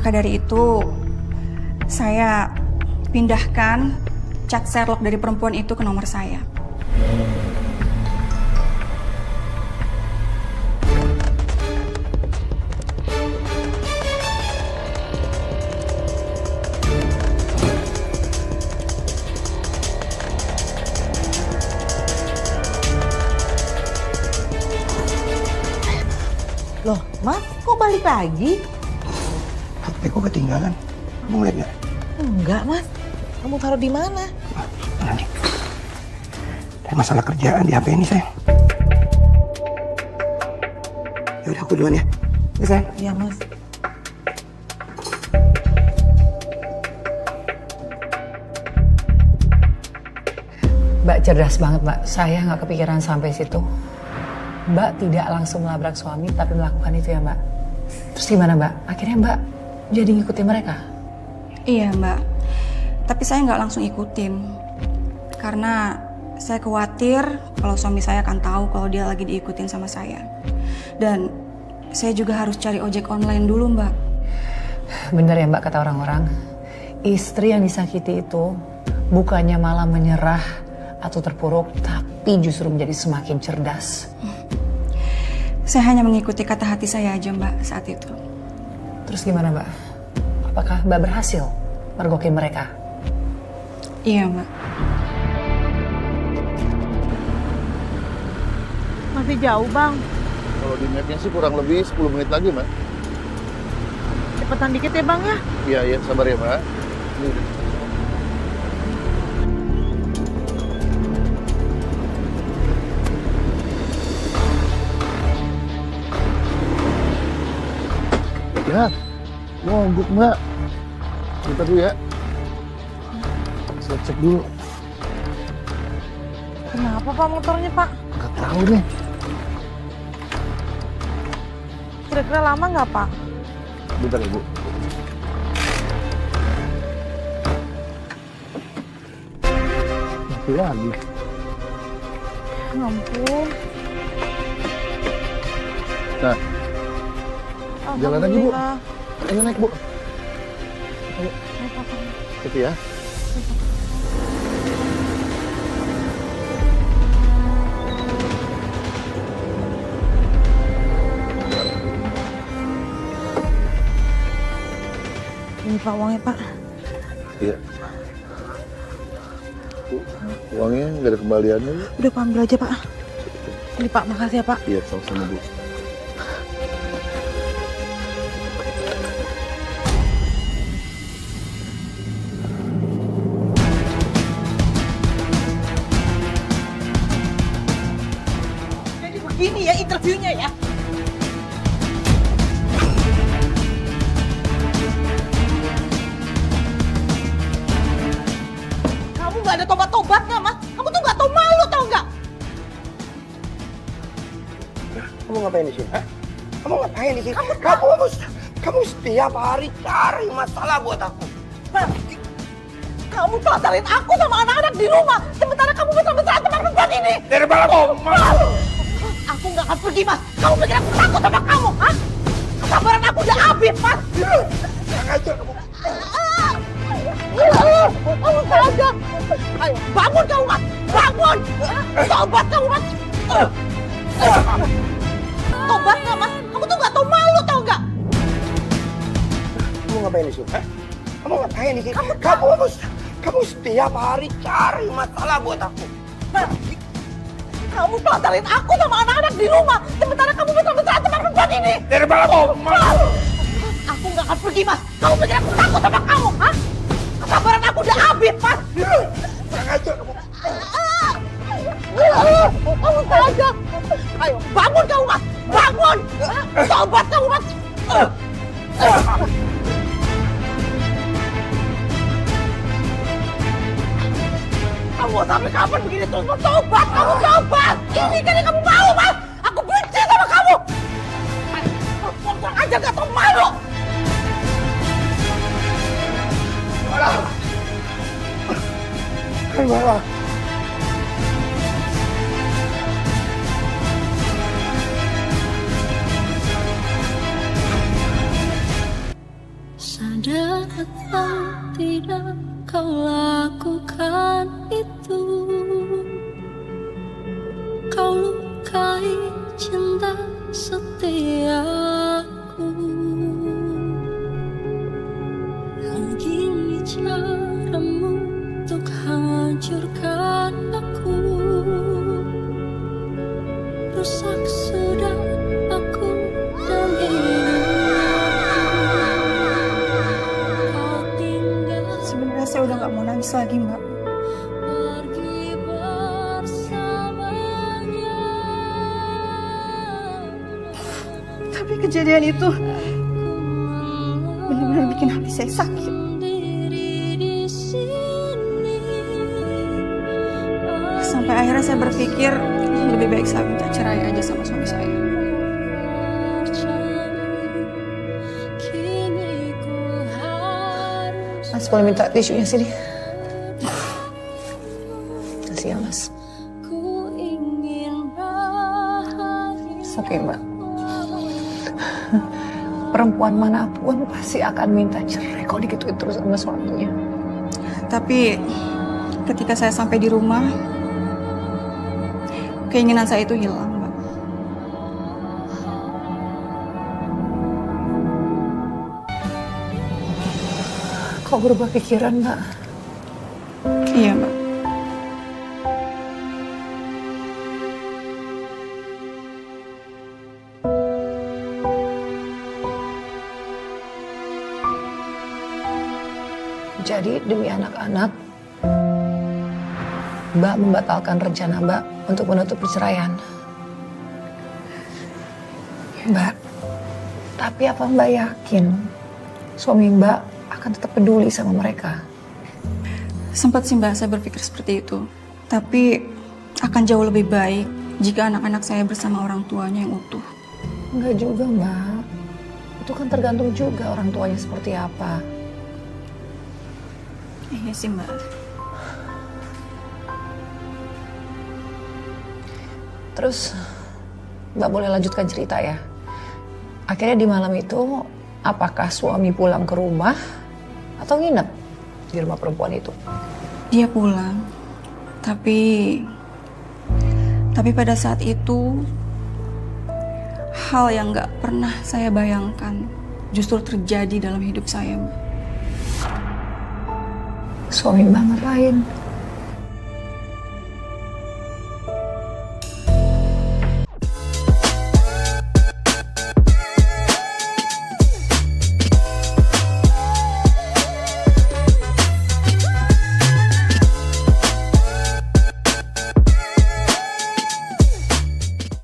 Maka dari itu, saya pindahkan chat Sherlock dari perempuan itu ke nomor saya. Loh, Mas, kok balik lagi? HP kok ketinggalan? Kamu lihat nggak? Enggak, Mas. Kamu taruh di mana? Nanti. Ada masalah kerjaan di HP ini, sayang. Ya udah, aku duluan ya. Ya, sayang. Iya, Mas. Mbak cerdas banget, Mbak. Saya nggak kepikiran sampai situ. Mbak tidak langsung melabrak suami, tapi melakukan itu ya, Mbak. Terus gimana, Mbak? Akhirnya Mbak jadi ngikutin mereka? Iya, Mbak. Tapi saya nggak langsung ikutin. Karena saya khawatir kalau suami saya akan tahu kalau dia lagi diikutin sama saya. Dan saya juga harus cari ojek online dulu, Mbak. Bener ya, Mbak, kata orang-orang. Istri yang disakiti itu bukannya malah menyerah atau terpuruk, tapi justru menjadi semakin cerdas. Saya hanya mengikuti kata hati saya aja, Mbak, saat itu. Terus gimana, Mbak? Apakah Mbak berhasil mergokin mereka? Iya, Mbak. Masih jauh, Bang. Kalau di mapnya sih kurang lebih 10 menit lagi, Mbak. Cepetan dikit ya, Bang ya. Iya, iya, sabar ya, Mbak. Ini udah. Ya, mogok, Mbak. Kita dulu ya. Saya cek dulu. Kenapa, Pak, motornya, Pak? Nggak tahu nih. Kira-kira lama nggak, Pak? Bentar ya, Bu. Mati lagi. Ya ampun. Nah, jalan lagi, Bu. Alhamdulillah. Ayo naik, Bu. Ayo, Naik, Pak. gitu ya. Ini Pak uangnya, Pak. Iya. Bu, uangnya nggak ada kembaliannya, Bu. Udah Pak, ambil aja, Pak. Ini Pak, makasih ya, Pak. Iya, sama-sama, Bu. Jadi begini ya interviewnya ya. Kamu nggak ada tobat-tobatnya, Mas. Kamu tuh nggak tahu malu, tau nggak? Kamu ngapain di sini? Hah? Kamu ngapain di sini? Kamu setiap hari cari masalah buat aku. Mas, kamu pelajarin aku sama anak-anak di rumah. Sementara kamu besar-besaran sama perempuan ini. Dari mana kamu? Aku nggak akan pergi, Mas. Kamu pikir aku takut sama kamu, Hah? Kesabaran aku udah habis, Mas. Jangan aja kamu. Kamu saja. Ayo, bangun kamu, Mas. Bangun. Tobat kamu, Mas. Tobat nggak, Mas? Kamu tuh nggak tahu malu, tau nggak? Kamu ngapain di sini? Hah? Kamu ngapain di sini? Kamu setiap hari cari masalah buat aku. Mas, kamu pelajarin aku sama anak-anak di rumah. Sementara kamu besar-besaran sama perempuan ini. Dari mana kamu? Aku nggak akan pergi, Mas. Kamu pikir aku takut sama kamu, Hah? Kesabaran aku udah habis, Mas. Jangan aja kamu. Kamu saja. Ayo, bangun kamu, Mas. Bangun. Tobat kamu, Mas. Kamu mau sampai kapan begini terus? Mau tobat, kamu tobat. Ini kan yang kamu mau, Mas. Aku benci sama kamu. Kurang aja gak tau malu. Gimana? Sa melakukan itu. Kau lukai cinta setiaku. Begini caramu untuk hancurkan aku. Rusak sudah aku dan hidupku. Kau tinggal Sebenarnya saya udah nggak mau nangis lagi, Mbak. pergi bersamanya. Tapi kejadian itu benar-benar bikin hati saya sakit. Diri di sini. Sampai akhirnya saya berpikir lebih baik saya minta cerai aja sama suami saya. Kini ku harus Mas boleh minta tisunya sini? Kasih ya Mas. ku ingin bahagia. Oke Mbak. Perempuan manapun pasti akan minta cerai kalau digituin terus sama suaminya. Tapi ketika saya sampai di rumah, keinginan saya itu hilang, Mbak. Kok berubah pikiran Mbak? Iya, Mbak. Jadi demi anak-anak, Mbak membatalkan rencana Mbak untuk menutup perceraian. Mbak, tapi apa Mbak yakin suami Mbak akan tetap peduli sama mereka? Sempat sih, Mbak, saya berpikir seperti itu. Tapi akan jauh lebih baik jika anak-anak saya bersama orang tuanya yang utuh. Enggak juga Mbak, itu kan tergantung juga orang tuanya seperti apa. Iya sih, Mbak. Terus Mbak boleh lanjutkan cerita ya. Akhirnya di malam itu apakah suami pulang ke rumah atau nginep di rumah perempuan itu? Dia pulang. Tapi pada saat itu hal yang nggak pernah saya bayangkan justru terjadi dalam hidup saya, Mbak. Suami Mbak ngapain?